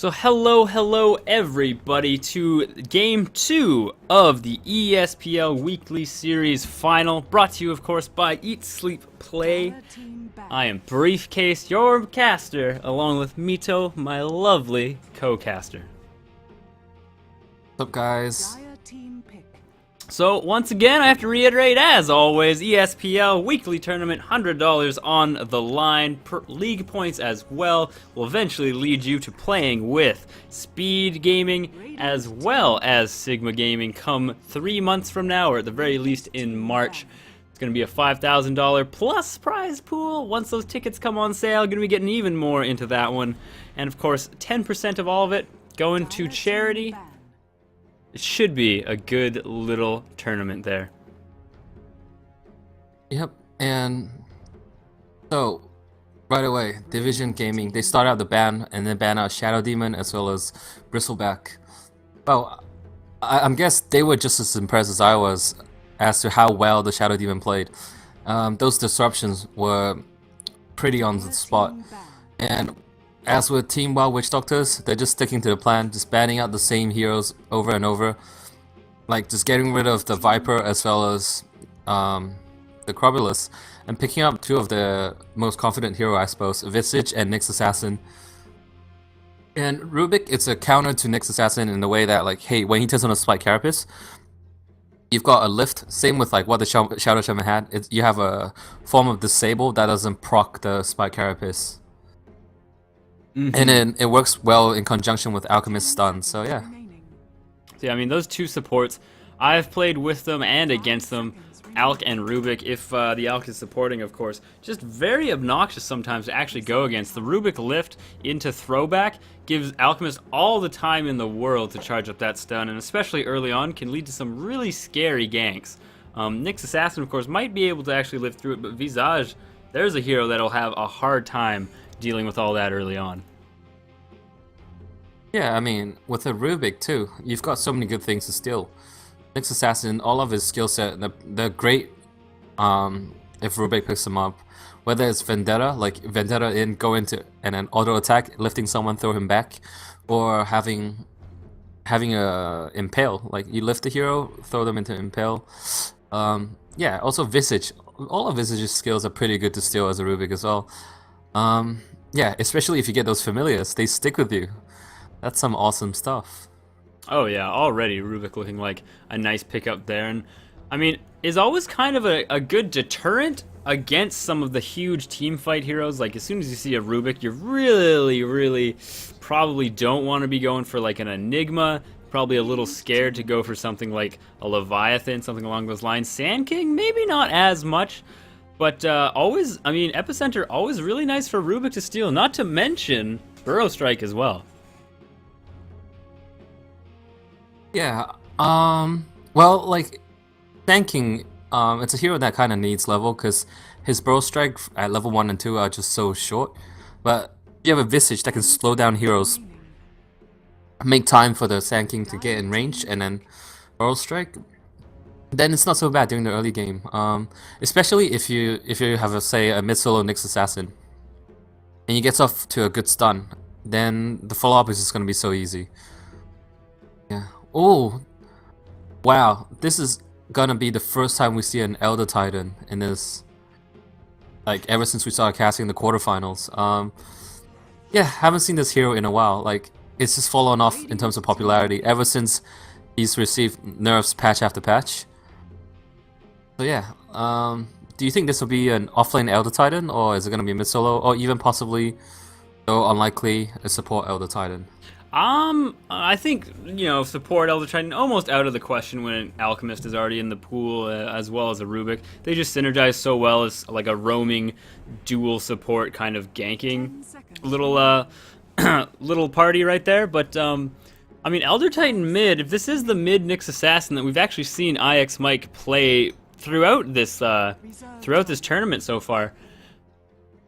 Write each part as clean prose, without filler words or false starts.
So hello everybody to Game 2 of the ESPL Weekly Series Final, brought to you of course by Eat, Sleep, Play. I am Briefcase, your caster, along with Mito, my lovely co-caster. What's up, guys? So once again, I have to reiterate, as always, ESPL Weekly Tournament, $100 on the line, league points as well, will eventually lead you to playing with Speed Gaming as well as Sigma Gaming come 3 months from now, or at the very least in March. It's going to be a $5,000 plus prize pool. Once those tickets come on sale, going to be getting even more into that one. And of course, 10% of all of it going to charity. It should be a good little tournament there. Yep, and so right away, Divizion Gaming, they start out the ban and then ban out Shadow Demon as well as Bristleback. Well, I'm guess they were just as impressed as I was as to how well the Shadow Demon played. Those disruptions were pretty on the spot, and as with Team Wild Witch Doctors, they're just sticking to the plan, just banning out the same heroes over and over. Like, just getting rid of the Viper as well as the Crobulus, and picking up two of the most confident hero, I suppose, Visage and Nyx Assassin. And Rubik, it's a counter to Nyx Assassin in the way that, like, hey, when he turns on a Spike Carapace, you've got a lift, same with like what the Shadow Shaman had, you have a form of Disable that doesn't proc the Spike Carapace. And then it works well in conjunction with Alchemist Stun, so yeah. Yeah, I mean, those two supports, I've played with them and against them, Alk and Rubik, if the Alk is supporting, of course. Just very obnoxious sometimes to actually go against. The Rubik lift into throwback gives Alchemist all the time in the world to charge up that stun, and especially early on can lead to some really scary ganks. Nyx Assassin, of course, might be able to actually live through it, but Visage, there's a hero that'll have a hard time dealing with all that early on. Yeah, I mean, with a Rubik too, you've got so many good things to steal. Nyx Assassin, all of his skill set, they're great if Rubik picks them up. Whether it's Vendetta, like Vendetta in, go into and then auto attack, lifting someone, throw him back, or having a Impale, like you lift the hero, throw them into Impale. Yeah, also Visage, all of Visage's skills are pretty good to steal as a Rubik as well. Yeah, especially if you get those familiars, they stick with you. That's some awesome stuff. Oh yeah, already Rubik looking like a nice pickup there, and I mean, is always kind of a good deterrent against some of the huge team fight heroes. Like, as soon as you see a Rubik, you really probably don't want to be going for like an Enigma, probably a little scared to go for something like a Leviathan, something along those lines. Sand King, maybe not as much. But always, I mean, Epicenter, always really nice for Rubik to steal, not to mention Burrow Strike as well. Yeah, well, like, tanking, it's a hero that kind of needs level, because his Burrow Strike at level 1 and 2 are just so short. But you have a Visage that can slow down heroes, make time for the Sand King to get in range, and then Burrow Strike, then it's not so bad during the early game. Especially if you have a mid-solo Nyx Assassin, and he gets off to a good stun, then the follow-up is just going to be so easy. Yeah. Oh, wow, this is gonna be the first time we see an Elder Titan in this, like, ever since we started casting the quarterfinals. Yeah, haven't seen this hero in a while. Like, it's just fallen off in terms of popularity ever since he's received nerfs patch after patch. So yeah, do you think this will be an offlane Elder Titan, or is it gonna be mid-solo, or even possibly, though unlikely, a support Elder Titan? I think, you know, support Elder Titan almost out of the question when an Alchemist is already in the pool, as well as a Rubik. They just synergize so well as like a roaming dual support kind of ganking little little party right there. But I mean, Elder Titan mid, if this is the mid Nyx Assassin that we've actually seen IX Mike play throughout this tournament so far,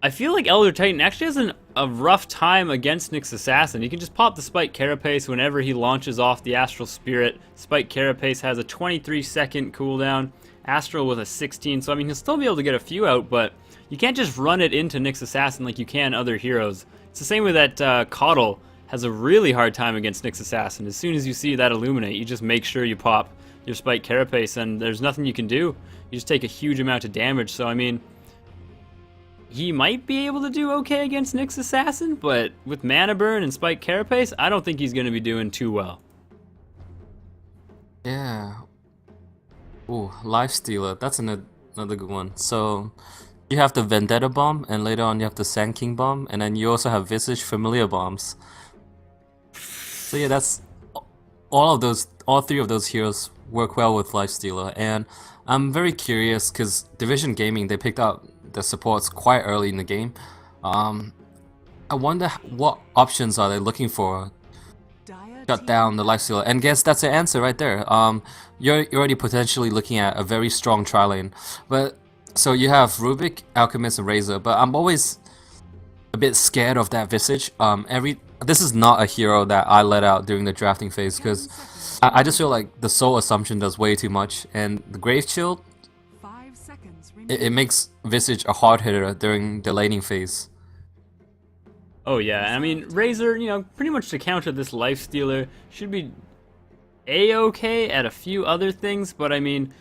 I feel like Elder Titan actually has a rough time against Nyx Assassin. He can just pop the Spike Carapace whenever he launches off the Astral Spirit. Spike Carapace has a 23-second cooldown, Astral with a 16, so I mean, he'll still be able to get a few out, but you can't just run it into Nyx Assassin like you can other heroes. It's the same way that Coddle has a really hard time against Nyx Assassin. As soon as you see that Illuminate, you just make sure you pop your Spike Carapace, and there's nothing you can do. You just take a huge amount of damage. So I mean, he might be able to do okay against Nyx Assassin, but with Mana Burn and Spike Carapace, I don't think he's going to be doing too well. Yeah. Ooh, Lifestealer. That's another good one. So you have the Vendetta Bomb, and later on you have the Sand King Bomb, and then you also have Visage Familiar Bombs. So yeah, that's all three of those heroes work well with Lifestealer, and I'm very curious because Division Gaming, they picked up the supports quite early in the game. I wonder what options are they looking for to shut down the Lifestealer, and guess that's the answer right there. You're already potentially looking at a very strong tri-lane, but so you have Rubik, Alchemist, and Razor, but I'm always a bit scared of that Visage. This is not a hero that I let out during the drafting phase because I just feel like the Soul Assumption does way too much, and the Grave Shield, it makes Visage a hard hitter during the laning phase. Oh yeah, I mean, Razor, you know, pretty much to counter this Lifestealer should be a-okay at a few other things, but I mean,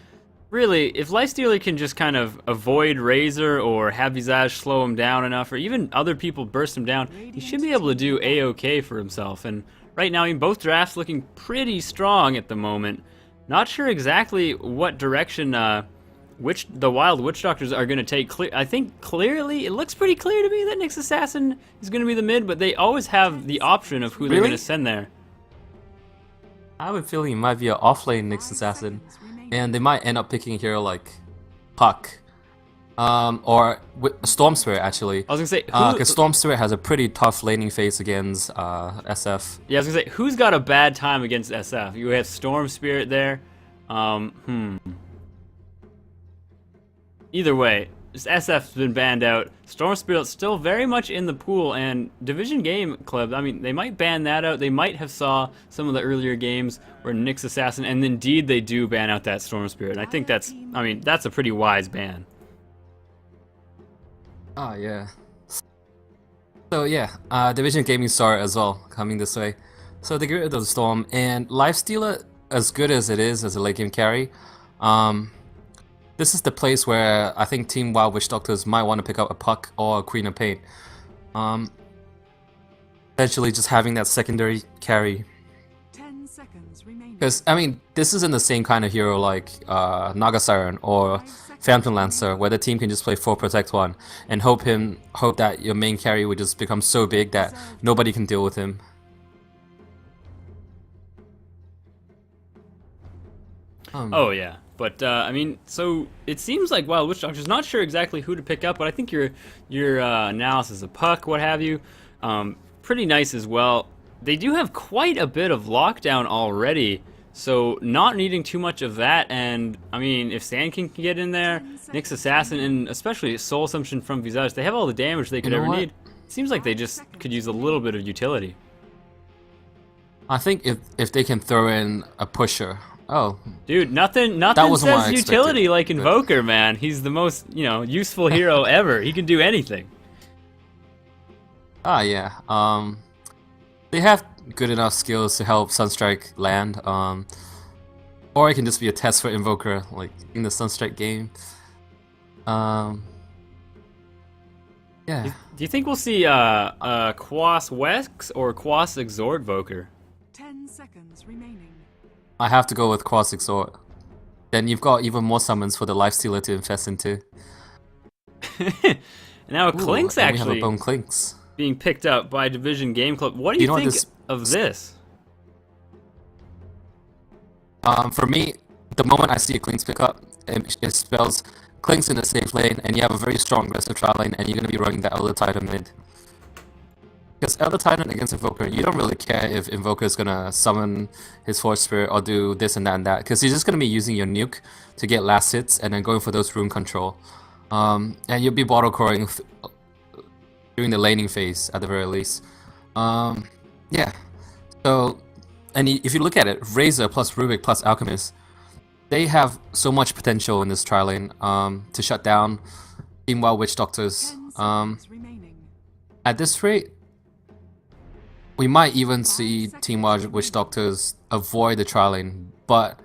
really, if Lifestealer can just kind of avoid Razor or have Visage slow him down enough, or even other people burst him down, he should be able to do a-okay for himself. And right now, I mean, both drafts looking pretty strong at the moment. Not sure exactly what direction the Wild Witch Doctors are going to take. I think clearly, it looks pretty clear to me that Nyx Assassin is going to be the mid, but they always have the option of who they're going to send there. I have a feeling it might be an offlane Nyx Assassin, and they might end up picking a hero like Puck, or Storm Spirit actually. I was gonna say, because Storm Spirit has a pretty tough laning phase against SF. Yeah, I was gonna say, who's got a bad time against SF? You have Storm Spirit there. Either way, SF's been banned out. Storm Spirit's still very much in the pool, and Division Game Club, I mean, they might ban that out. They might have saw some of the earlier games where Nyx Assassin, and indeed they do ban out that Storm Spirit. And I think that's a pretty wise ban. Oh yeah. So yeah, Division Gaming saw it as well, coming this way. So they get rid of the Storm, and Lifestealer, as good as it is as a late game carry, this is the place where I think Team Wild Witch Doctors might want to pick up a Puck or a Queen of Pain. Essentially just having that secondary carry. 10 seconds remaining. Because, I mean, this isn't the same kind of hero like Naga Siren or Phantom Lancer, where the team can just play 4 Protect 1 and hope that your main carry would just become so big that nobody can deal with him. Oh yeah, but I mean, so it seems like Wild Witch Doctor's not sure exactly who to pick up, but I think your analysis of Puck, what have you, pretty nice as well. They do have quite a bit of lockdown already, so not needing too much of that. And I mean, if Sand King can get in there, Nyx Assassin, and especially Soul Assumption from Visage, they have all the damage they could ever need. Seems like they just could use a little bit of utility. I think if they can throw in a pusher. Oh, dude, nothing says utility like Invoker, man. He's the most, useful hero ever. He can do anything. Ah, yeah. They have good enough skills to help Sunstrike land. Or it can just be a test for Invoker, like in the Sunstrike game. Yeah. Do you think we'll see Quas Wex or Quas Exort Voker? 10 seconds remaining. I have to go with Quas Exort. Then you've got even more summons for the Lifestealer to invest into. Now Clink's actually we have a Bone Clinks being picked up by Division Game Club. What do you think of this? For me, the moment I see a Clinks pick up, it spells Clinks in a safe lane, and you have a very strong aggressive trial lane, and you're going to be running the Elder Titan mid. Because Elder Titan against Invoker, you don't really care if Invoker is going to summon his Forge Spirit or do this and that and that, because you're just going to be using your nuke to get last hits and then going for those rune control. And you'll be bottle coring during the laning phase at the very least. Yeah. So, and if you look at it, Razor plus Rubik plus Alchemist, they have so much potential in this tri lane to shut down Team Wild Witch Doctors. At this rate, We might even see Team Witch Doctors avoid the tri lane, but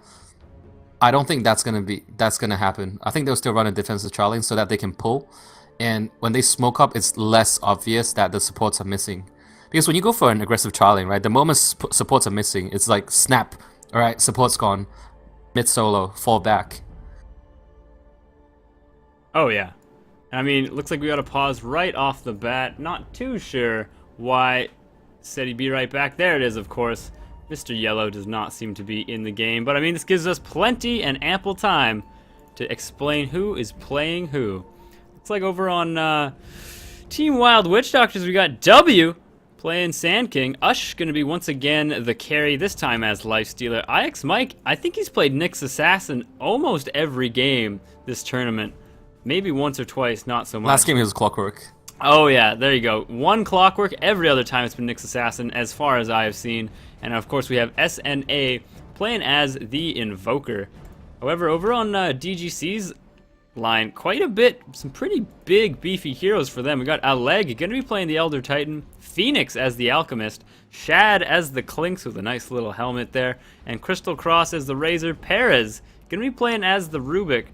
I don't think that's gonna happen. I think they'll still run a defensive tri lane so that they can pull, and when they smoke up, it's less obvious that the supports are missing. Because when you go for an aggressive tri lane, right, the moment supports are missing, it's like snap. All right, support's gone, mid solo, fall back. Oh yeah. I mean, it looks like we got a pause right off the bat. Not too sure why. Said he'd be right back. There it is, of course. Mr. Yellow does not seem to be in the game, but I mean, this gives us plenty and ample time to explain who is playing who. Looks like over on Team Wild Witch Doctors, we got W playing Sand King. Ush gonna be once again the carry, this time as Lifestealer. IX Mike, I think he's played Nyx Assassin almost every game this tournament. Maybe once or twice, not so much. Last game he was Clockwork. Oh yeah, there you go. One Clockwork, every other time it's been Nyx Assassin, as far as I have seen. And of course we have SNA playing as the Invoker. However, over on DGC's line, quite a bit, some pretty big, beefy heroes for them. We got Aleg going to be playing the Elder Titan, Phoenix as the Alchemist, Shad as the Clinks with a nice little helmet there, and Crystal Cross as the Razor. Perez going to be playing as the Rubik,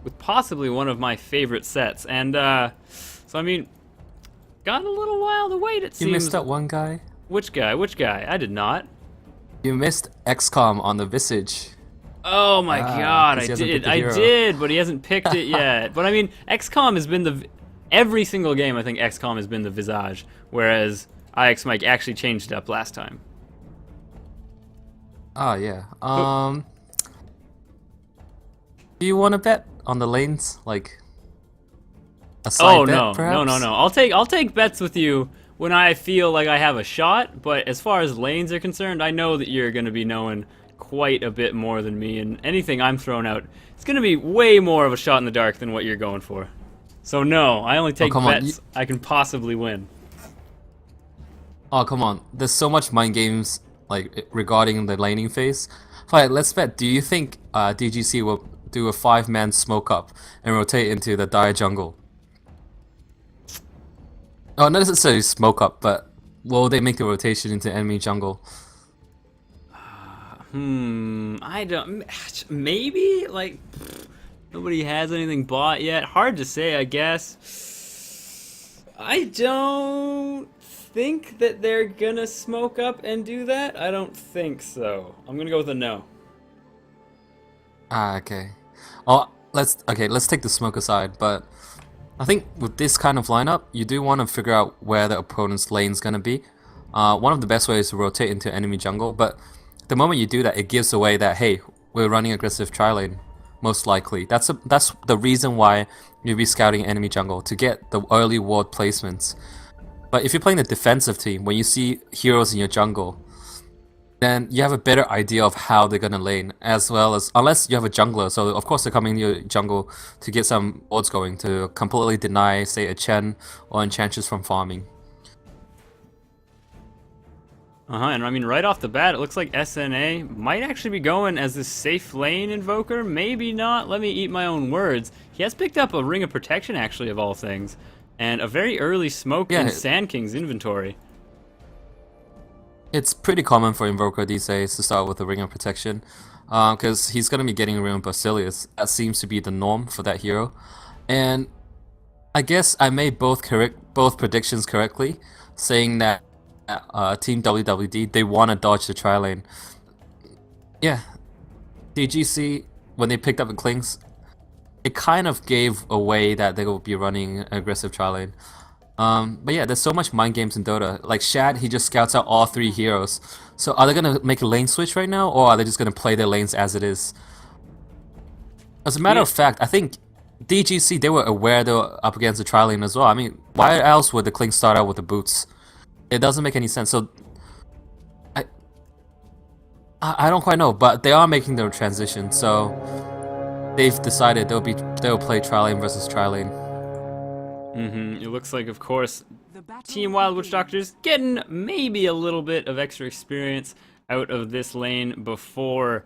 with possibly one of my favorite sets. And so I mean, got a little while to wait, it seems. You missed that one guy? Which guy? Which guy? I did not. You missed XCOM on the Visage. Oh my god, I 'cause he hasn't did. picked the I hero. did, but he hasn't picked it yet. But I mean, XCOM has been every single game, I think XCOM has been the Visage, whereas IX Mike actually changed it up last time. Oh yeah. Do you want to bet on the lanes, like a side Oh bet, no, perhaps? no. I'll take bets with you when I feel like I have a shot, but as far as lanes are concerned, I know that you're going to be knowing quite a bit more than me, and anything I'm throwing out, it's going to be way more of a shot in the dark than what you're going for. So no, I only take come on, bets I can possibly win. Oh come on, there's so much mind games like regarding the laning phase. Fine, let's bet. Do you think DGC will do a 5-man smoke up and rotate into the dire jungle? Oh, not necessarily smoke up, but will they make the rotation into enemy jungle? I don't. Maybe like nobody has anything bought yet. Hard to say, I guess. I don't think that they're gonna smoke up and do that. I don't think so. I'm gonna go with a no. Ah, okay. Oh, let's take the smoke aside, but I think with this kind of lineup, you do want to figure out where the opponent's lane's gonna be. One of the best ways is to rotate into enemy jungle, but the moment you do that, it gives away that, hey, we're running aggressive tri lane, most likely. That's the reason why you'll be scouting enemy jungle, to get the early ward placements. But if you're playing the defensive team, when you see heroes in your jungle, then you have a better idea of how they're gonna lane, as well as, unless you have a jungler, so of course they're coming to your jungle to get some wards going, to completely deny, say, a Chen or Enchantress from farming. And I mean, right off the bat, it looks like SNA might actually be going as this safe lane invoker. Maybe not. Let me eat my own words. He has picked up a Ring of Protection, actually, of all things, and a very early smoke in Sand King's inventory. It's pretty common for Invoker these days to start with a Ring of Protection, because he's going to be getting a Ring of Basilius. That seems to be the norm for that hero. And I guess I made both predictions correctly, saying that Team WwD, they want to dodge the tri lane. Yeah, DGC, when they picked up the Clinks, it kind of gave away that they will be running an aggressive tri lane. But yeah, there's so much mind games in Dota. Like Shad, he just scouts out all 3 heroes. So are they gonna make a lane switch right now, or are they just gonna play their lanes as it is? As a matter of fact, I think DGC, they were aware they were up against the tri lane as well. I mean, why else would the Clink start out with the boots? It doesn't make any sense. So I don't quite know, but they are making their transition. So they've decided they'll play tri lane versus tri lane. It looks like, of course, The battle Team Wild Witch begins. Doctors getting maybe a little bit of extra experience out of this lane before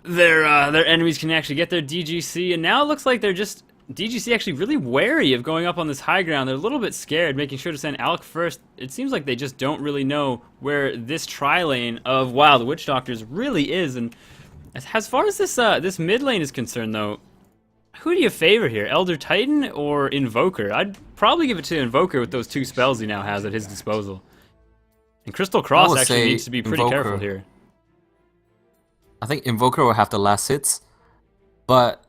their enemies can actually get their DGC, and now it looks like they're just DGC actually really wary of going up on this high ground. They're a little bit scared, making sure to send Alec first. It seems like they just don't really know where this tri-lane of, wow, the Witch Doctors really is. And as far as this mid lane is concerned, though, who do you favor here, Elder Titan or Invoker? I'd probably give it to Invoker with those 2 spells he now has at his disposal. And Crystal Cross actually needs to be pretty careful here. I think Invoker will have the last hits, but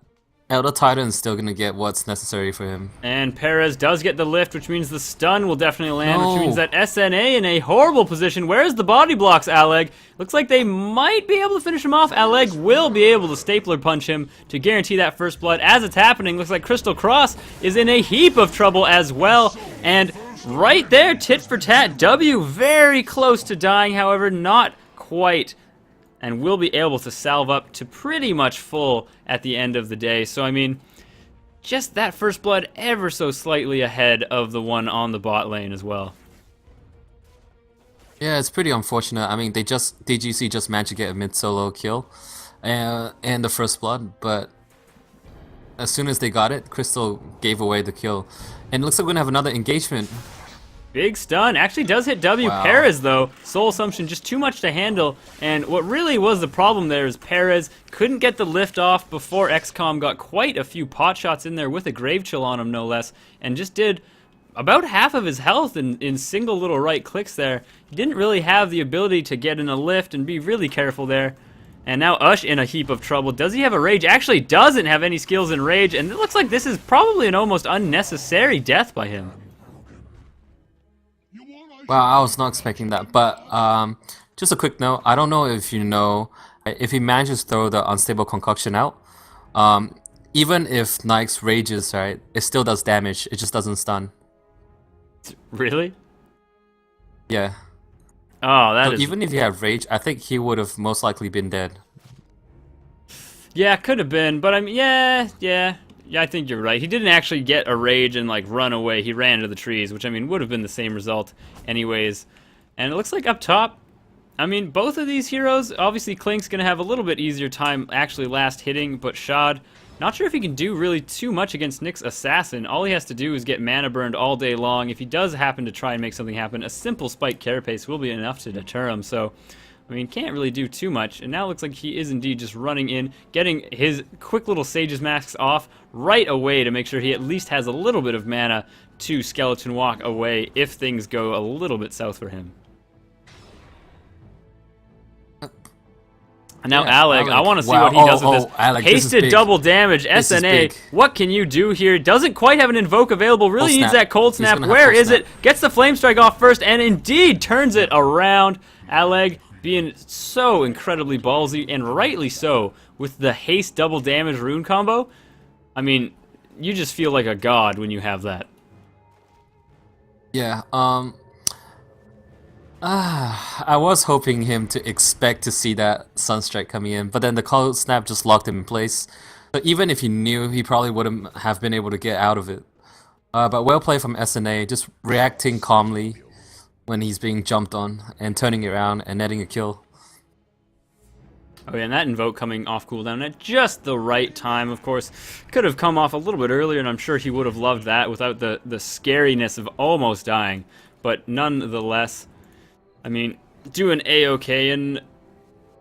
Elder Titan is still going to get what's necessary for him. And Perez does get the lift, which means the stun will definitely land, which means that SNA in a horrible position. Where's the body blocks, Aleg? Looks like they might be able to finish him off. Aleg will be able to stapler punch him to guarantee that first blood. As it's happening, looks like Crystal Cross is in a heap of trouble as well. And right there, tit for tat, W very close to dying, however, not quite. And will be able to salve up to pretty much full at the end of the day. So, I mean, just that first blood ever so slightly ahead of the one on the bot lane as well. Yeah, it's pretty unfortunate. I mean, DGC just managed to get a mid-solo kill and the first blood, but as soon as they got it, Crystal gave away the kill. And it looks like we're going to have another engagement. Big stun. Actually does hit W. Wow. Perez, though. Soul Assumption just too much to handle. And what really was the problem there is Perez couldn't get the lift off before XCOM got quite a few pot shots in there with a Grave Chill on him, no less. And just did about half of his health in single little right clicks there. He didn't really have the ability to get in a lift and be really careful there. And now Ush in a heap of trouble. Does he have a Rage? Actually doesn't have any skills in Rage. And it looks like this is probably an almost unnecessary death by him. Wow, I was not expecting that, but just a quick note, I don't know if you know, if he manages to throw the Unstable Concoction out, even if Nyx rages, right, it still does damage, it just doesn't stun. Really? Yeah. Oh, that So is... even if he had rage, I think he would have most likely been dead. Yeah, could have been, but I mean, yeah, I think you're right. He didn't actually get a rage and like run away. He ran into the trees, which I mean would have been the same result anyways. And it looks like up top, I mean, both of these heroes, obviously Klink's gonna have a little bit easier time actually last hitting, but Shad, not sure if he can do really too much against Nick's Assassin. All he has to do is get mana burned all day long. If he does happen to try and make something happen, a simple spike carapace will be enough to deter him. So, I mean, can't really do too much. And now it looks like he is indeed just running in, getting his quick little Sage's masks off right away to make sure he at least has a little bit of mana to Skeleton Walk away if things go a little bit south for him. And now Yeah, Alec, I want to see wow. what he does with this. Alec, this is Hasted big. double damage, This is SNA. big. What can you do here? Doesn't quite have an invoke available. Really Cold needs snap. that cold He's snap. gonna have Where cold is snap. it? Gets the flame strike off first, and indeed turns it around. Alec being so incredibly ballsy, and rightly so, with the haste double damage rune combo. I mean, you just feel like a god when you have that. Yeah, I was hoping him to expect to see that Sunstrike coming in, but then the cold snap just locked him in place. So even if he knew, he probably wouldn't have been able to get out of it. But well played from SNA, just reacting calmly when he's being jumped on and turning it around and netting a kill. Oh yeah, and that invoke coming off cooldown at just the right time, of course. Could have come off a little bit earlier, and I'm sure he would have loved that without the scariness of almost dying. But nonetheless, I mean, doing A-okay, and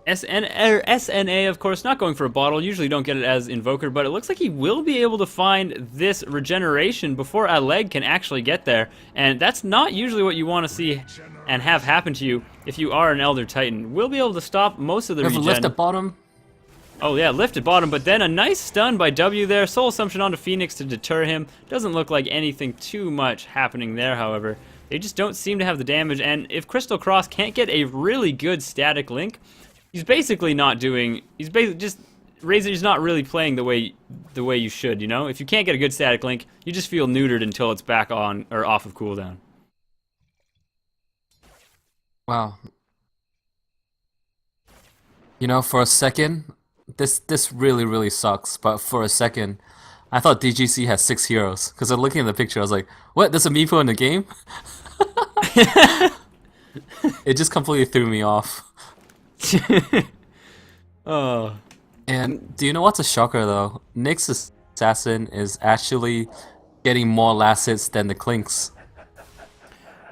SNA, of course, not going for a bottle. Usually don't get it as Invoker, but it looks like he will be able to find this regeneration before Aleg can actually get there. And that's not usually what you want to see and have happen to you if you are an Elder Titan. We'll be able to stop most of the We have a regen. lift at bottom. Oh yeah, lift at bottom, but then a nice stun by W there. Soul Assumption onto Phoenix to deter him. Doesn't look like anything too much happening there, however. They just don't seem to have the damage, and if Crystal Cross can't get a really good static link, he's basically not doing. He's basically just Razor's not really playing the way you should. You know, if you can't get a good static link, you just feel neutered until it's back on or off of cooldown. Wow. You know, for a second, this really sucks. But for a second, I thought DGC has 6 heroes because I'm looking at the picture. I was like, "What? There's a Meepo in the game?" It just completely threw me off. Oh. And do you know what's a shocker though? Nyx is Assassin is actually getting more last hits than the Clinks.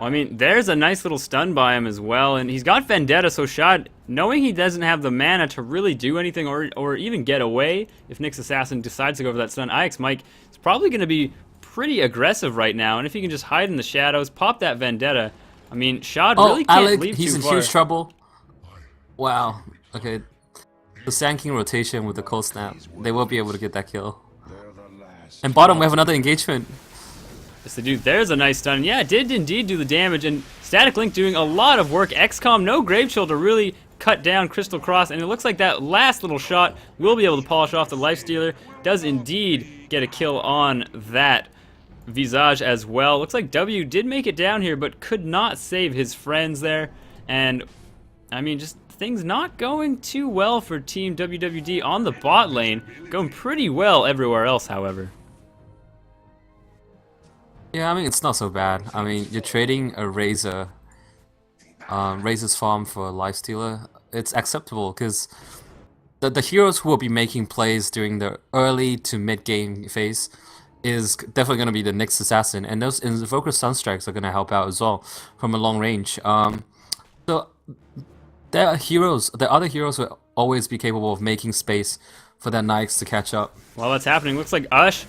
Well, I mean, there's a nice little stun by him as well, and he's got Vendetta, so Shad, knowing he doesn't have the mana to really do anything or even get away, if Nyx Assassin decides to go for that stun, IX Mike is probably going to be pretty aggressive right now, and if he can just hide in the shadows, pop that Vendetta, I mean, Shad really can't Alec, leave he's too in far. huge trouble. Wow. Okay. The Sand King rotation with the cold snap, they will be able to get that kill. And bottom, we have another engagement. Yes, dude, there's a nice stun. Yeah, it did indeed do the damage, and Static Link doing a lot of work. XCOM, no Grave Chill to really cut down Crystal Cross, and it looks like that last little shot will be able to polish off the Lifestealer. Does indeed get a kill on that Visage as well. Looks like W did make it down here, but could not save his friends there. And, I mean, just things not going too well for Team WwD on the bot lane. Going pretty well everywhere else, however. Yeah, I mean, it's not so bad. I mean, you're trading a Razor, Razor's farm for a Lifestealer. It's acceptable because the heroes who will be making plays during the early to mid game phase is definitely going to be the Nyx Assassin, and those Invoker Sunstrikes are going to help out as well from a long range. So there are other heroes will always be capable of making space for their Nyx to catch up. While that's happening, looks like Ush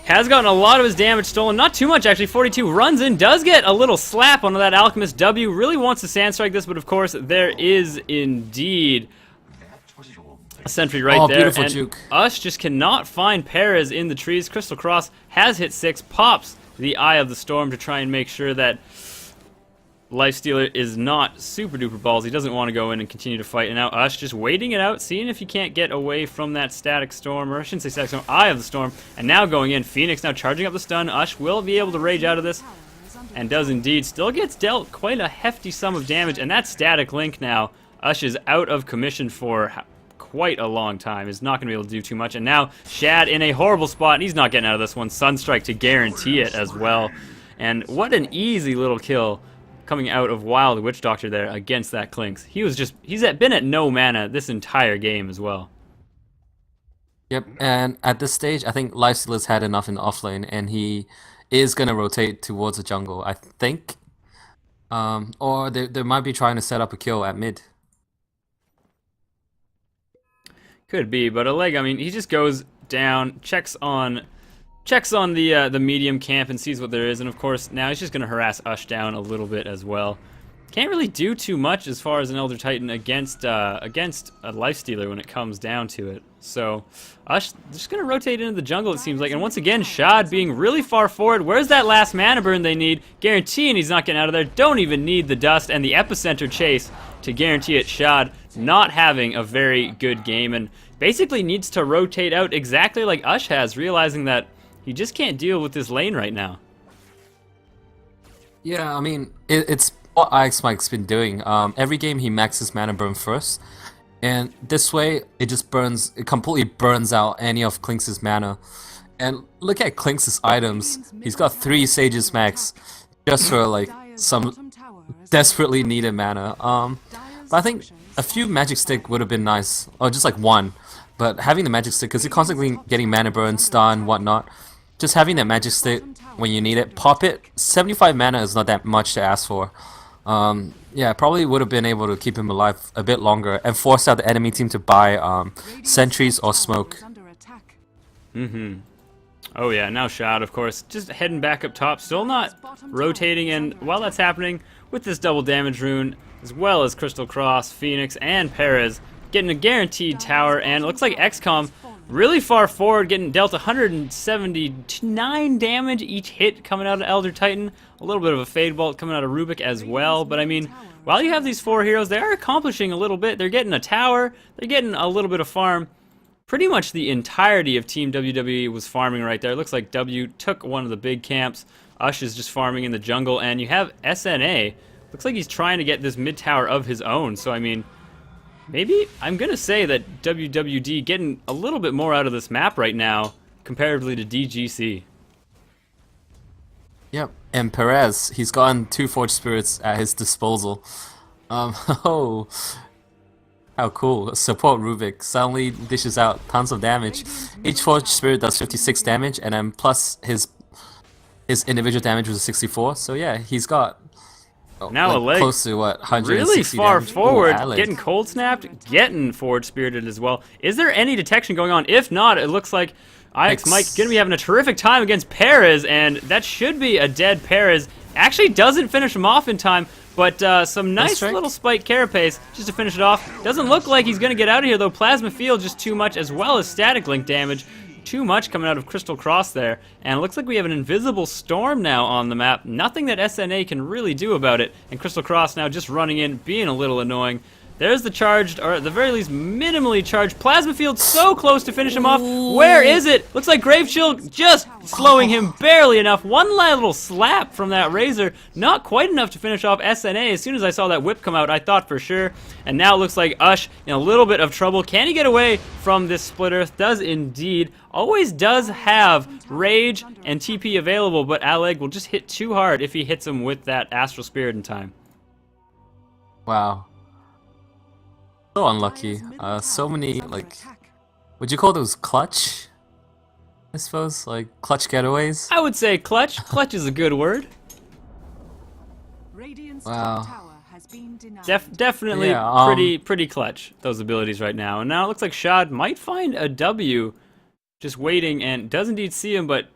has gotten a lot of his damage stolen. Not too much, actually. 42 runs in, does get a little slap onto that Alchemist. W really wants to Sandstrike this, but of course, there is indeed a sentry right there. Beautiful and juke. Ush just cannot find Perez in the trees. Crystal Cross has hit 6, pops the Eye of the Storm to try and make sure that Lifestealer is not super duper balls. He doesn't want to go in and continue to fight. And now Ush just waiting it out, seeing if he can't get away from that Static Storm, or I shouldn't say Static Storm, Eye of the Storm. And now going in, Phoenix now charging up the stun. Ush will be able to rage out of this, and does indeed. Still gets dealt quite a hefty sum of damage, and that Static Link now, Ush is out of commission for quite a long time. Is not going to be able to do too much. And now Shad in a horrible spot, and he's not getting out of this one. Sunstrike to guarantee it as well. And what an easy little kill coming out of Wild Witch Doctor there against that Clinks. He's been at no mana this entire game as well. Yep, and at this stage, I think Lifestealer's had enough in the offlane, and he is going to rotate towards the jungle, I think. Or they might be trying to set up a kill at mid. Could be, but Oleg, I mean, he just goes down, checks on the medium camp and sees what there is, and of course now he's just going to harass Ush down a little bit as well. Can't really do too much as far as an Elder Titan against a Lifestealer when it comes down to it. So Ush just going to rotate into the jungle, it seems like, and once again Shad being really far forward. Where's that last mana burn they need? Guaranteeing he's not getting out of there. Don't even need the dust and the epicenter chase to guarantee it. Shad not having a very good game and basically needs to rotate out exactly like Ush has, realizing that he just can't deal with this lane right now. Yeah, I mean, it's what IX Mike's been doing. Every game he maxes mana burn first, and this way it completely burns out any of Clinks' mana. And look at Clinks' items. He's got 3 Sages max just for like some desperately needed mana. But I think a few Magic Stick would have been nice, or just like one. But having the Magic Stick, because you're constantly getting mana burn, stun, whatnot. Just having that Magic Stick when you need it, pop it. 75 mana is not that much to ask for. Yeah, probably would have been able to keep him alive a bit longer and force out the enemy team to buy sentries or smoke. Oh yeah, now Shad, of course, just heading back up top, still not rotating, and while that's happening, with this double damage rune, as well as Crystal Cross, Phoenix, and Perez, getting a guaranteed tower, and it looks like XCOM really far forward, getting dealt 179 damage each hit coming out of Elder Titan. A little bit of a Fade Bolt coming out of Rubik as well, but I mean, while you have these 4 heroes, they are accomplishing a little bit. They're getting a tower, they're getting a little bit of farm. Pretty much the entirety of Team WWE was farming right there. It looks like W took one of the big camps. Ush is just farming in the jungle, and you have SNA. Looks like he's trying to get this mid tower of his own, so I mean, maybe I'm going to say that WWD getting a little bit more out of this map right now comparatively to DGC. Yep, and Perez, he's gotten 2 Forged Spirits at his disposal. Oh, How cool. Support Rubik suddenly dishes out tons of damage. Each Forge Spirit does 56 damage, and then plus his individual damage was 64. So yeah, he's got Now a like leg close to what 160 really far damage. Ooh, forward, Alec. getting cold snapped, getting forward spirited as well. Is there any detection going on? If not, it looks like IX Mike gonna be having a terrific time against Perez, and that should be a dead Perez. Actually doesn't finish him off in time, but some nice little spike carapace just to finish it off. Doesn't look like he's gonna get out of here though. Plasma Field just too much, as well as static link damage. Too much coming out of Crystal Cross there, and it looks like we have an invisible storm now on the map. Nothing that SNA can really do about it, and Crystal Cross now just running in, being a little annoying. There's the charged, or at the very least, minimally charged Plasma Field, so close to finish him off. Where is it? Looks like Grave Chill just slowing him barely enough. One little slap from that Razor, not quite enough to finish off SNA. As soon as I saw that whip come out, I thought for sure. And now it looks like Ush in a little bit of trouble. Can he get away from this Split Earth? Does indeed. Always does have Rage and TP available, but Alec will just hit too hard if he hits him with that Astral Spirit in time. Wow. So unlucky. So many, like, would you call those clutch? I suppose, like, clutch getaways? I would say clutch. Clutch is a good word. Radiant's Wow. top tower has been denied. Definitely Yeah, pretty clutch, those abilities right now. And now it looks like Shad might find a W, just waiting, and does indeed see him, but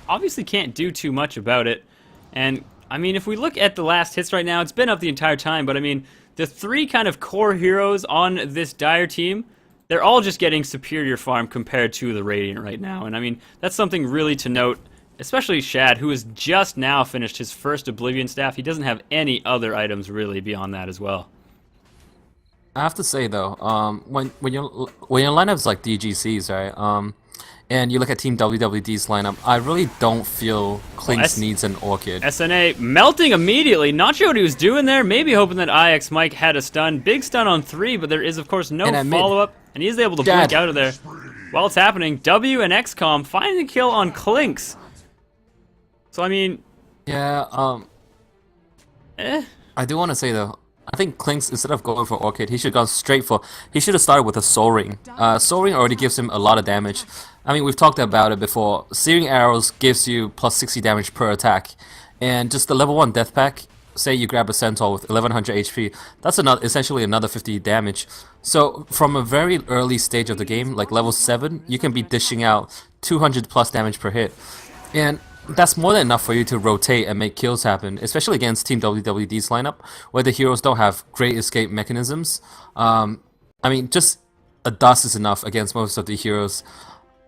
obviously can't do too much about it. And, I mean, if we look at the last hits right now, it's been up the entire time, but I mean, the three kind of core heroes on this Dire team, they're all just getting superior farm compared to the Radiant right now. And I mean, that's something really to note, especially Shad, who has just now finished his first Oblivion staff. He doesn't have any other items really beyond that as well. I have to say though, when your lineup's like DGCs, right? And you look at Team WwD's lineup, I really don't feel Clinks needs an Orchid. SNA melting immediately. Not sure what he was doing there. Maybe hoping that IX Mike had a stun. Big stun on 3, but there is, of course, no follow-up. And he's able to blink out of there. While it's happening, W and XCOM finding the kill on Clinks. So, I mean... Yeah, I do want to say, though, I think Clinks, instead of going for Orchid, he should have gone straight for... He should have started with a Soul Ring. Soul Ring already gives him a lot of damage. I mean, we've talked about it before. Searing Arrows gives you plus 60 damage per attack. And just the level 1 Death Pack, say you grab a Centaur with 1100 HP, that's essentially another 50 damage. So, from a very early stage of the game, like level 7, you can be dishing out 200 plus damage per hit. And that's more than enough for you to rotate and make kills happen, especially against Team WwD's lineup, where the heroes don't have great escape mechanisms. I mean, just a dust is enough against most of the heroes.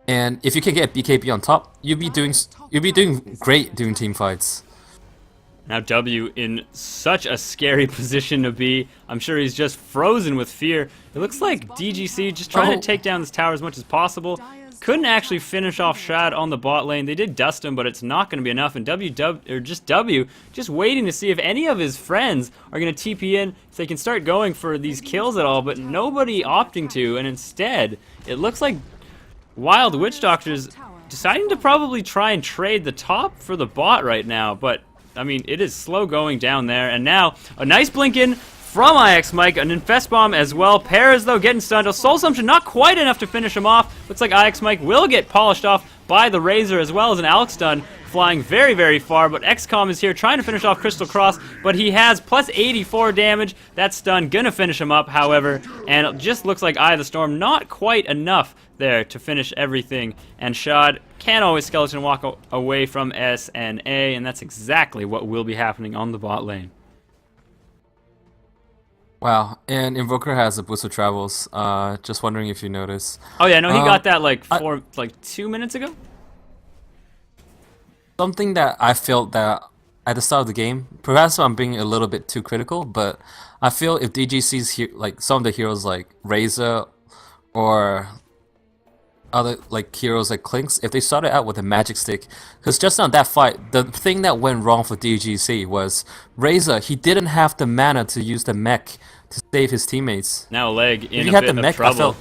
And if you can get BKB on top, you'll be doing great during team fights. Now W in such a scary position to be. I'm sure he's just frozen with fear. It looks like DGC just trying to take down this tower as much as possible. Couldn't actually finish off Shad on the bot lane. They did dust him, but it's not going to be enough. And W just waiting to see if any of his friends are going to TP in, if they can start going for these kills at all, but nobody opting to. And instead, it looks like Wild Witch Doctor's deciding to probably try and trade the top for the bot right now. But, I mean, it is slow going down there. And now, a nice blink in from IX Mike, an Infest Bomb as well. Perez, though, getting stunned. A Soul Assumption, not quite enough to finish him off. Looks like IX Mike will get polished off by the Razor, as well as an Alex stun, flying very, very far. But XCOM is here trying to finish off Crystal Cross, but he has plus 84 damage. That stun gonna finish him up, however, and it just looks like Eye of the Storm, not quite enough there to finish everything. And Shad can always skeleton walk away from SNA, and that's exactly what will be happening on the bot lane. Wow, and Invoker has a boost of travels. Just wondering if you noticed. Oh yeah, no, he got that like 2 minutes ago. Something that I felt that at the start of the game, perhaps I'm being a little bit too critical, but I feel if DGC's like some of the heroes like Razor or other like heroes like Clinks, if they started out with a magic stick, because just on that fight, the thing that went wrong for DGC was Razor, he didn't have the mana to use the mech to save his teammates. Now Leg in If he a had bit the of mech, trouble.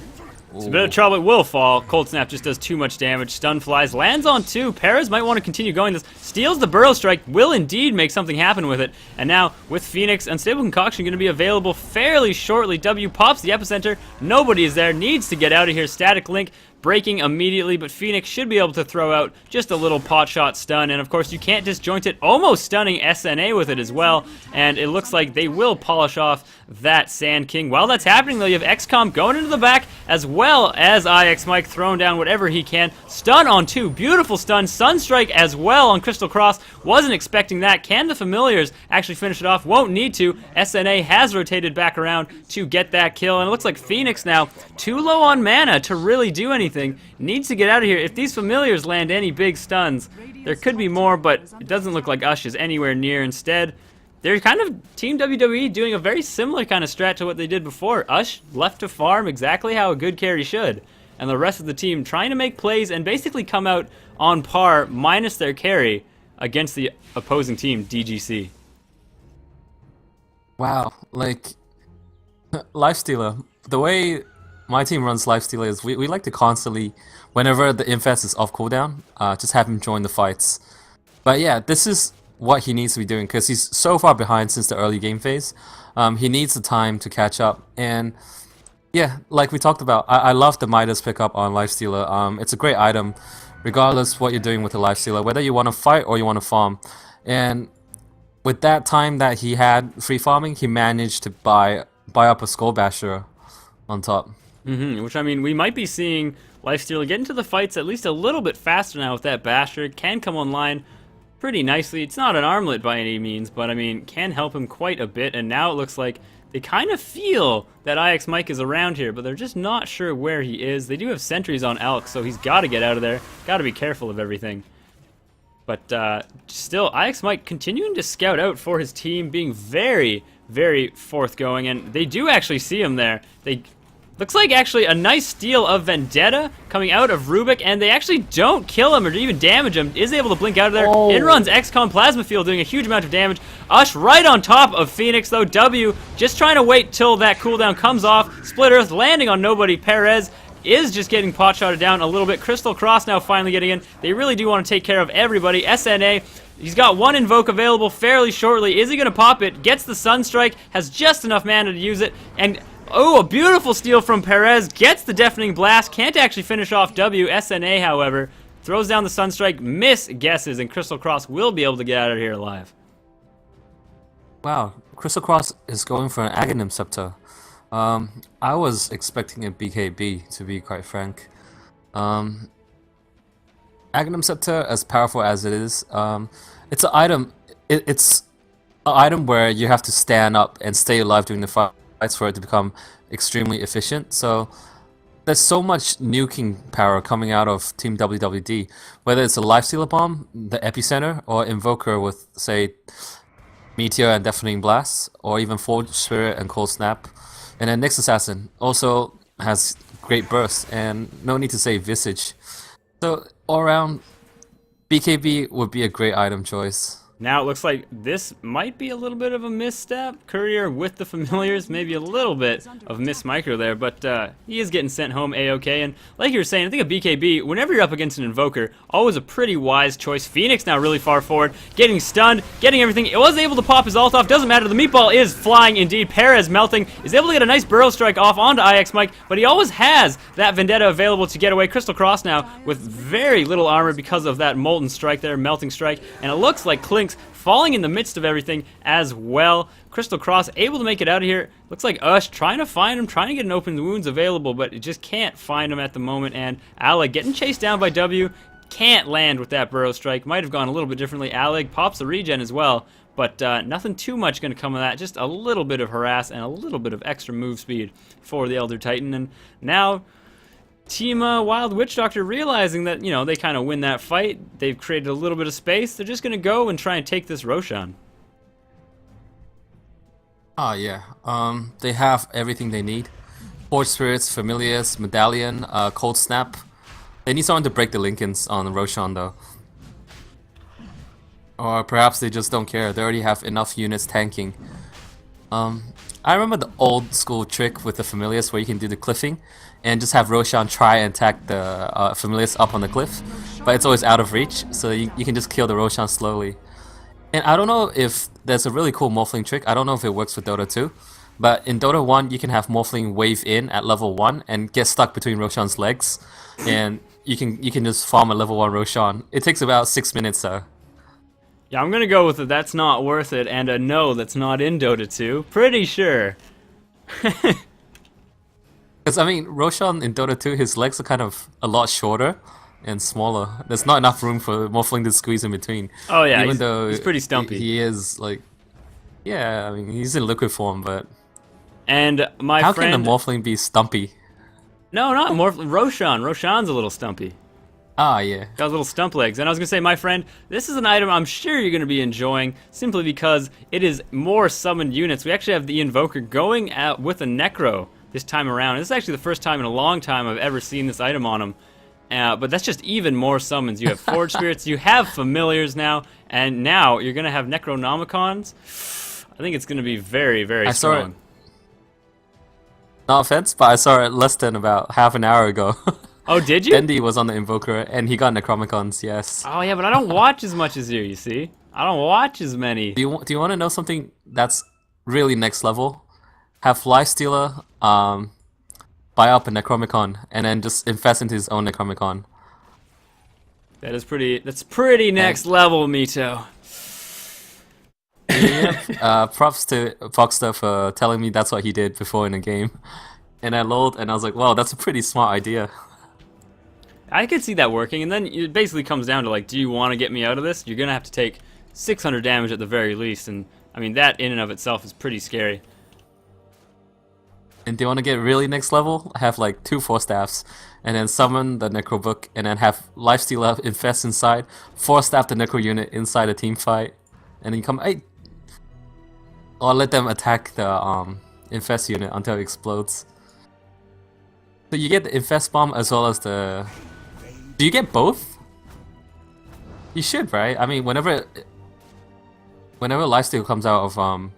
It's a bit of trouble. It will fall. Cold Snap just does too much damage. Stun flies. Lands on 2. Perez might want to continue going this. Steals the Burrow Strike. Will indeed make something happen with it. And now, with Phoenix, Unstable Concoction going to be available fairly shortly. W pops the epicenter. Nobody is there. Needs to get out of here. Static Link breaking immediately, but Phoenix should be able to throw out just a little pot shot stun, and of course you can't disjoint it, almost stunning SNA with it as well, and it looks like they will polish off that Sand King. While that's happening though, you have XCOM going into the back, as well as IX Mike throwing down whatever he can. Stun on 2, beautiful stun, Sunstrike as well on Crystal Cross, wasn't expecting that. Can the Familiars actually finish it off? Won't need to. SNA has rotated back around to get that kill, and it looks like Phoenix now too low on mana to really do anything. Needs to get out of here. If these Familiars land any big stuns, there could be more, but it doesn't look like Ush is anywhere near. Instead, they're kind of Team WWE doing a very similar kind of strat to what they did before. Ush left to farm exactly how a good carry should, and the rest of the team trying to make plays and basically come out on par minus their carry against the opposing team, DGC. Wow, like Lifestealer, the way my team runs Lifestealer is we like to constantly, whenever the Infest is off cooldown, just have him join the fights. But yeah, this is what he needs to be doing because he's so far behind since the early game phase. He needs the time to catch up, and yeah, like we talked about, I love the Midas pickup on Lifestealer. It's a great item, regardless what you're doing with the Lifestealer, whether you want to fight or you want to farm. And with that time that he had free farming, he managed to buy up a Skull Basher on top. Which, I mean, we might be seeing Lifestealer get into the fights at least a little bit faster now with that Basher. Can come online pretty nicely. It's not an armlet by any means, but, I mean, can help him quite a bit. And now it looks like they kind of feel that IX Mike is around here, but they're just not sure where he is. They do have sentries on Elk, so he's got to get out of there. Got to be careful of everything. But still, IX Mike continuing to scout out for his team, being very, very forthgoing. And they do actually see him there. Looks like actually a nice steal of Vendetta coming out of Rubik, and they actually don't kill him or even damage him. Is able to blink out of there. Oh. In runs XCOM Plasma Field doing a huge amount of damage. Ush right on top of Phoenix though. W just trying to wait till that cooldown comes off. Split Earth landing on nobody. Perez is just getting pot shotted down a little bit. Crystal Cross now finally getting in. They really do want to take care of everybody. SNA, he's got one Invoke available fairly shortly. Is he going to pop it? Gets the Sunstrike, has just enough mana to use it, and oh, a beautiful steal from Perez. Gets the Deafening Blast. Can't actually finish off W. SNA, however, throws down the Sunstrike, miss guesses, and Crystal Cross will be able to get out of here alive. Wow, Crystal Cross is going for an Aghanim Scepter. I was expecting a BKB, to be quite frank. Aghanim Scepter, as powerful as it is, it's an item. It's an item where you have to stand up and stay alive during the fight for it to become extremely efficient. So there's so much nuking power coming out of Team WwD, whether it's a Lifestealer Bomb, the Epicenter, or Invoker with, say, Meteor and Deafening Blast, or even Forge Spirit and Cold Snap. And then Nyx Assassin also has great burst, and no need to say Visage. So all around, BKB would be a great item choice. Now it looks like this might be a little bit of a misstep. Courier with the Familiars, maybe a little bit of miss micro there, but he is getting sent home A-okay. And like you were saying, I think a BKB, whenever you're up against an Invoker, always a pretty wise choice. Phoenix now really far forward, getting stunned, getting everything. It was able to pop his ult off, doesn't matter. The meatball is flying indeed. Perez melting, is able to get a nice Burrow Strike off onto IX Mike, but he always has that Vendetta available to get away. Crystal Cross now with very little armor because of that Molten Strike there, Melting Strike, and it looks like Clink's falling in the midst of everything as well. Crystal Cross able to make it out of here. Looks like Ush trying to find him, trying to get an open wounds available, but it just can't find him at the moment. And Alec getting chased down by W. Can't land with that Burrow Strike. Might have gone a little bit differently. Alec pops a regen as well, but nothing too much going to come of that. Just a little bit of harass and a little bit of extra move speed for the Elder Titan. And now Team Wild Witch Doctor realizing that, you know, they kind of win that fight. They've created a little bit of space. They're just going to go and try and take this Roshan. Oh yeah, they have everything they need. Forge Spirits, Familiars, Medallion, Cold Snap. They need someone to break the Lincolns on Roshan though. Or perhaps they just don't care. They already have enough units tanking. I remember the old school trick with the Familius where you can do the cliffing and just have Roshan try and attack the Familius up on the cliff, but it's always out of reach, so you can just kill the Roshan slowly. And I don't know if there's a really cool Morphling trick. I don't know if it works with Dota 2, but in Dota 1 you can have Morphling wave in at level 1 and get stuck between Roshan's legs, and you can just farm a level 1 Roshan. It takes about 6 minutes though. Yeah, I'm gonna go with a that's not worth it and a no that's not in Dota 2. Pretty sure. Because I mean, Roshan in Dota 2, his legs are kind of a lot shorter and smaller. There's not enough room for Morphling to squeeze in between. Oh yeah, Even though he's pretty stumpy. He is like, yeah, I mean, he's in liquid form, but And my how friend, can the Morphling be stumpy? no, not Roshan. Roshan's a little stumpy. Ah, yeah. Got little stump legs. And I was going to say, my friend, this is an item I'm sure you're going to be enjoying simply because it is more summoned units. We actually have the Invoker going out with a Necro this time around. This is actually the first time in a long time I've ever seen this item on him. But that's just even more summons. You have Forge Spirits, you have Familiars now, and now you're going to have Necronomicons. I think it's going to be very, very strong. No offense, but I saw it less than about half an hour ago. Oh, did you? Dendi was on the Invoker, and he got Necromicons, yes. Oh, yeah, but I don't watch as much as you see? I don't watch as many. Do you want to know something that's really next level? Have Lifestealer buy up a Necromicon, and then just invest into his own Necromicon. That's pretty next level, Mito. Yep. Props to Foxter for telling me that's what he did before in the game. And I lolled, and I was like, wow, that's a pretty smart idea. I could see that working, and then it basically comes down to, like, do you want to get me out of this? You're going to have to take 600 damage at the very least, and, I mean, that in and of itself is pretty scary. And do you want to get really next level? Have, like, 2 Force Staffs, and then summon the Necro Book, and then have Lifestealer infest inside, Force Staff the Necro unit inside a team fight, and then you come, hey! Or let them attack the infest unit until it explodes. So you get the infest bomb as well as the... Do you get both? You should, right? I mean, whenever Lifesteal comes out of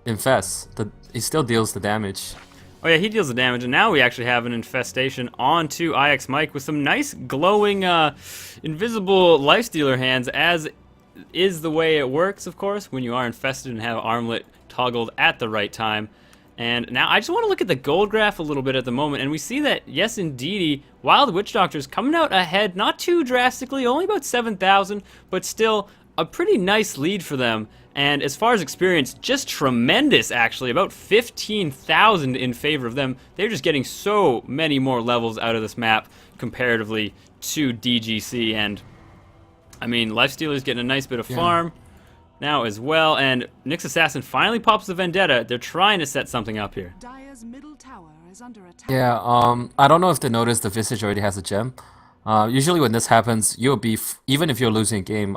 infest, he still deals the damage. Oh yeah, he deals the damage, and now we actually have an infestation onto IX Mike with some nice glowing invisible Lifestealer hands, as is the way it works, of course, when you are infested and have Armlet toggled at the right time. And now I just want to look at the gold graph a little bit at the moment, and we see that, yes indeedy, Wild Witch Doctor's coming out ahead, not too drastically, only about 7,000, but still a pretty nice lead for them. And as far as experience, just tremendous actually, about 15,000 in favor of them. They're just getting so many more levels out of this map comparatively to DGC, and I mean, Lifestealer's getting a nice bit of farm now as well, and Nyx Assassin finally pops the Vendetta. They're trying to set something up here. Dire's middle tower is under attack. Yeah, I don't know if they noticed the Visage already has a gem. Usually when this happens, you'll be, even if you're losing a game,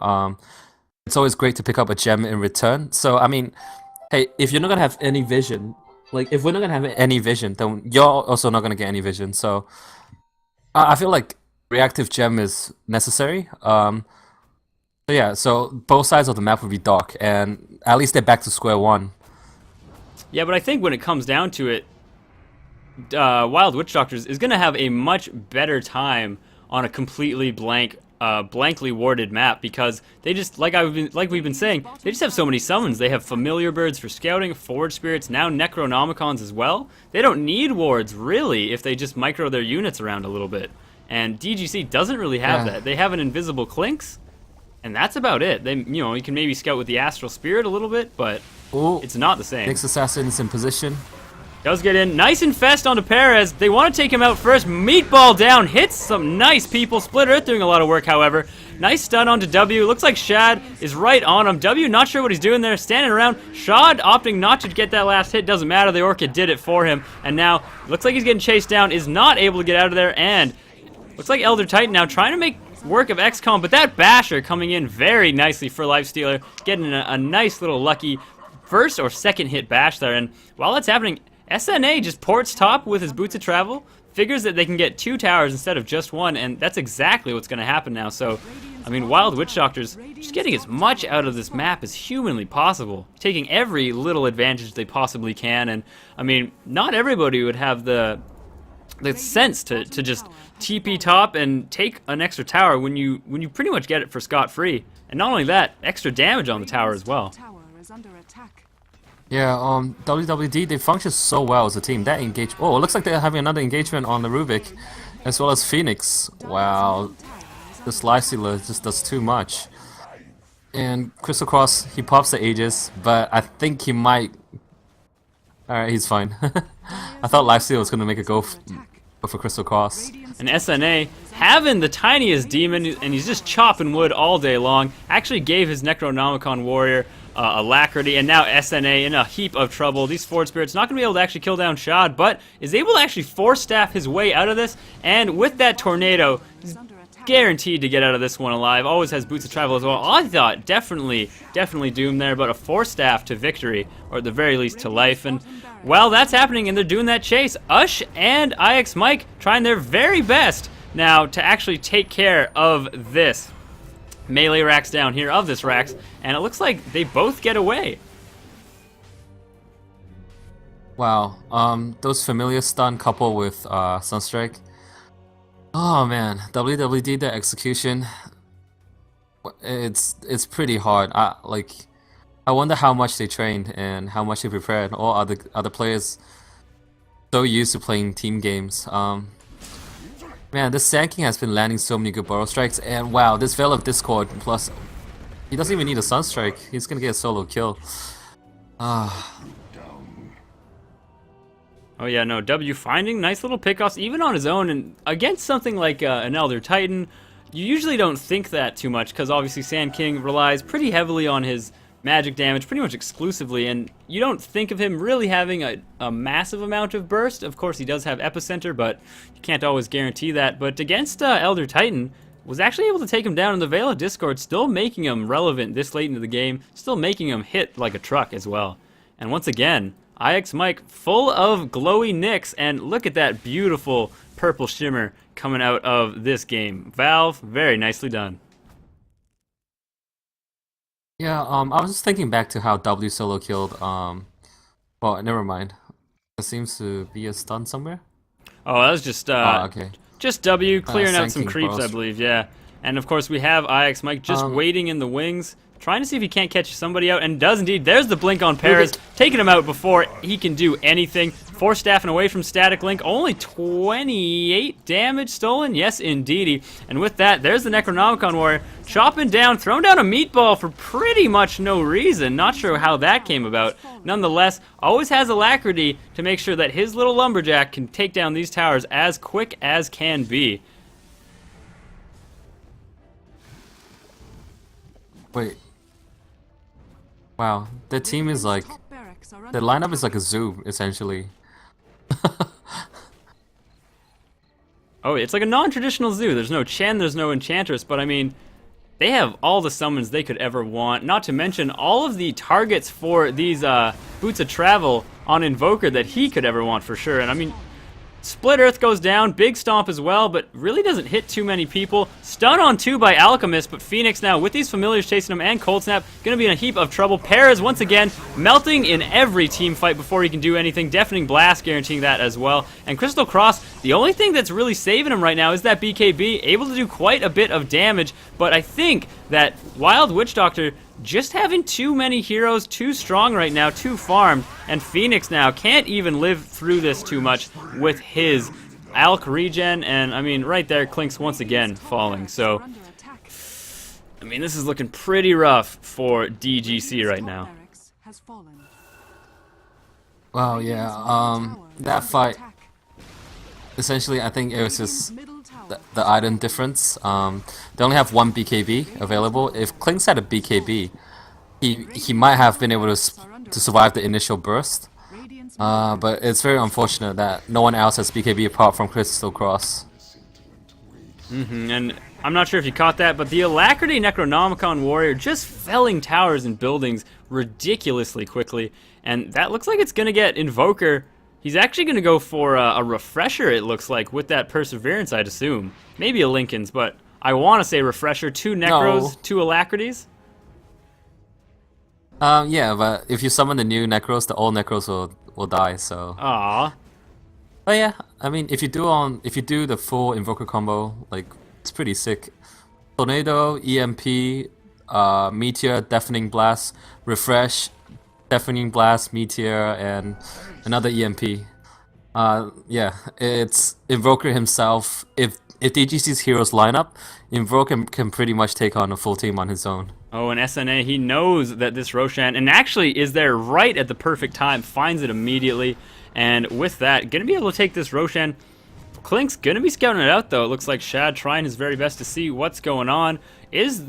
it's always great to pick up a gem in return. So, I mean, hey, if you're not gonna have any vision, like, if we're not gonna have any vision, then you're also not gonna get any vision. So, I feel like reactive gem is necessary. So yeah, so both sides of the map would be dark, and at least they're back to square one. Yeah, but I think when it comes down to it, Wild Witch Doctors is going to have a much better time on a completely blankly warded map, because they just, like we've been saying, they just have so many summons. They have Familiar Birds for scouting, Forge Spirits, now Necronomicons as well. They don't need wards, really, if they just micro their units around a little bit. And DGC doesn't really have that. They have an Invisible Clinks, and that's about it. They, you can maybe scout with the Astral Spirit a little bit, but it's not the same. Nyx Assassin's in position. Does get in. Nice infest onto Perez. They want to take him out first. Meatball down. Hits some nice people. Split Earth doing a lot of work, however. Nice stun onto W. Looks like Shad is right on him. W not sure what he's doing there. Standing around. Shad opting not to get that last hit. Doesn't matter. The Orchid did it for him. And now, looks like he's getting chased down. Is not able to get out of there. And looks like Elder Titan now trying to make work of XCOM, but that Basher coming in very nicely for Lifestealer, getting a nice little lucky first or second hit bash there. And while that's happening, SNA just ports top with his Boots of Travel, figures that they can get 2 towers instead of just 1, and that's exactly what's going to happen now. So, I mean, Wild Witch Doctors just getting as much out of this map as humanly possible, taking every little advantage they possibly can, and I mean, not everybody would have the sense to just TP top and take an extra tower when you pretty much get it for scot-free. And not only that, extra damage on the tower as well. Yeah, WwD, they function so well as a team. That engage. Oh, it looks like they're having another engagement on the Rubik, as well as Phoenix. Wow, this Life Stealer just does too much. And Crystal Cross, he pops the Aegis, but I think he might. Alright, he's fine. I thought Life Stealer was going to make a go for Crystal Cross. And SNA, having the tiniest demon, and he's just chopping wood all day long, actually gave his Necronomicon warrior alacrity, and now SNA in a heap of trouble. These Forward Spirits not going to be able to actually kill down Shad, but is able to actually force staff his way out of this, and with that tornado, he's guaranteed to get out of this one alive. Always has Boots of Travel as well. I thought definitely Doom there, but a force staff to victory, or at the very least to life, and well, that's happening, and they're doing that chase. Ush and IX Mike trying their very best now to actually take care of this melee Rax down here, of this Rax, and it looks like they both get away. Wow, those familiar stun coupled with Sunstrike. Oh man, WWD, the execution, it's pretty hard. I wonder how much they trained and how much they prepared. All other players so used to playing team games. Man, this Sand King has been landing so many good Burrow Strikes, and wow, this Veil of Discord, plus he doesn't even need a Sunstrike. He's gonna get a solo kill. Oh yeah, no, W finding nice little pickoffs, even on his own, and against something like an Elder Titan, you usually don't think that too much, because obviously Sand King relies pretty heavily on his magic damage, pretty much exclusively, and you don't think of him really having a massive amount of burst. Of course, he does have Epicenter, but you can't always guarantee that. But against Elder Titan, was actually able to take him down in the Veil of Discord, still making him relevant this late into the game, still making him hit like a truck as well. And once again, IX Mike full of glowy nicks, and look at that beautiful purple shimmer coming out of this game. Valve, very nicely done. Yeah, I was just thinking back to how W solo killed, well, never mind. There seems to be a stun somewhere. Oh, that was just, okay. Just W clearing out Sand some King creeps, I Burrows. believe, yeah. And of course we have IX Mike just waiting in the wings, trying to see if he can't catch somebody out, and does indeed. There's the blink on Paris, taking him out before he can do anything. Force staffing away from Static Link, only 28 damage stolen, yes indeedy. And with that, there's the Necronomicon warrior, chopping down, throwing down a meatball for pretty much no reason. Not sure how that came about. Nonetheless, always has alacrity to make sure that his little lumberjack can take down these towers as quick as can be. Wait. Wow, the team is like, the lineup is like a zoo, essentially. Oh, it's like a non-traditional zoo. There's no Chen, there's no Enchantress, but I mean, they have all the summons they could ever want. Not to mention all of the targets for these Boots of Travel on Invoker that he could ever want for sure. And I mean, Split Earth goes down, Big Stomp as well, but really doesn't hit too many people. Stun on 2 by Alchemist, but Phoenix now, with these familiars chasing him and Cold Snap, gonna be in a heap of trouble. Perez, once again, melting in every team fight before he can do anything. Deafening Blast guaranteeing that as well. And Crystal Cross, the only thing that's really saving him right now is that BKB, able to do quite a bit of damage, but I think that Wild Witch Doctor just having too many heroes, too strong right now, too farmed, and Phoenix now can't even live through this too much with his Alk regen, and I mean, right there, Klink's once again falling. So, I mean, this is looking pretty rough for DGC right now. Wow, yeah, that fight, essentially, I think it was just the item difference. They only have 1 BKB available. If Klink's had a BKB, he might have been able to survive the initial burst. But it's very unfortunate that no one else has BKB apart from Crystal Cross. And I'm not sure if you caught that, but the Alacrity Necronomicon warrior just felling towers and buildings ridiculously quickly, and that looks like it's gonna get Invoker He's actually going to go for a refresher, it looks like, with that Perseverance, I'd assume. Maybe a Lincoln's, but I want to say refresher. 2 Necros, No. 2 Alacrities. Yeah, but if you summon the new Necros, the old Necros will die. So, Aw. but yeah, I mean, if you do the full Invoker combo, like it's pretty sick. Tornado, EMP, Meteor, Deafening Blast, Refresh, Deafening Blast, Meteor, and another EMP. Yeah, it's Invoker himself. If DGC's heroes line up, Invoker can pretty much take on a full team on his own. Oh, and SNA, he knows that this Roshan, and actually is there right at the perfect time, finds it immediately, and with that, gonna be able to take this Roshan. Klink's gonna be scouting it out though. It looks like Shad trying his very best to see what's going on. Needs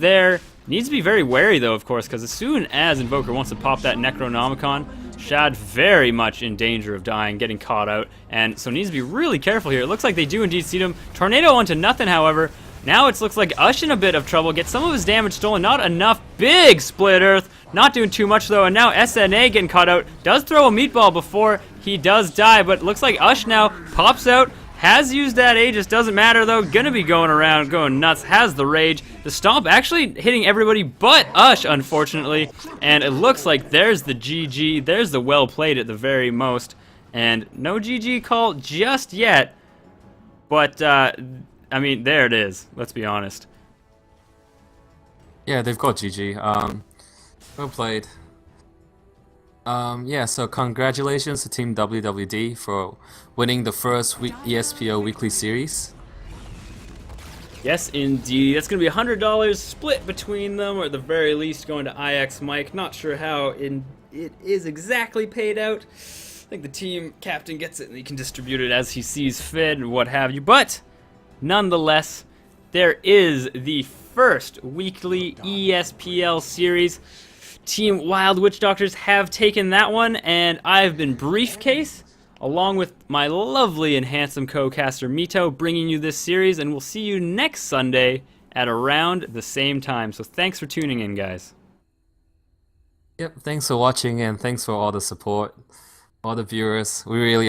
to be very wary though, of course, because as soon as Invoker wants to pop that Necronomicon, Shad very much in danger of dying, getting caught out, and so needs to be really careful here. It looks like they do indeed see him. Tornado onto nothing, however. Now it looks like Ush in a bit of trouble. Gets some of his damage stolen. Not enough. Big Split Earth. Not doing too much though. And now SNA getting caught out. Does throw a meatball before he does die. But looks like Ush now pops out. Has used that Aegis. Doesn't matter though. Gonna be going around, going nuts. Has the Rage. The Stomp actually hitting everybody but Ush, unfortunately. And it looks like there's the GG. There's the well played at the very most. And no GG call just yet. But, I mean, there it is. Let's be honest. Yeah, they've got GG. Well played. Yeah, so congratulations to Team WwD for winning the first ESPO weekly series. Yes, indeed. That's going to be $100 split between them, or at the very least going to IX Mike. Not sure how it is exactly paid out. I think the team captain gets it and he can distribute it as he sees fit and what have you. But nonetheless, there is the first weekly ESPL series. Team Wild Witch Doctors have taken that one, and I've been Briefcase, along with my lovely and handsome co-caster Mito, bringing you this series, and we'll see you next Sunday at around the same time. So thanks for tuning in, guys. Yep, thanks for watching and thanks for all the support, all the viewers. We really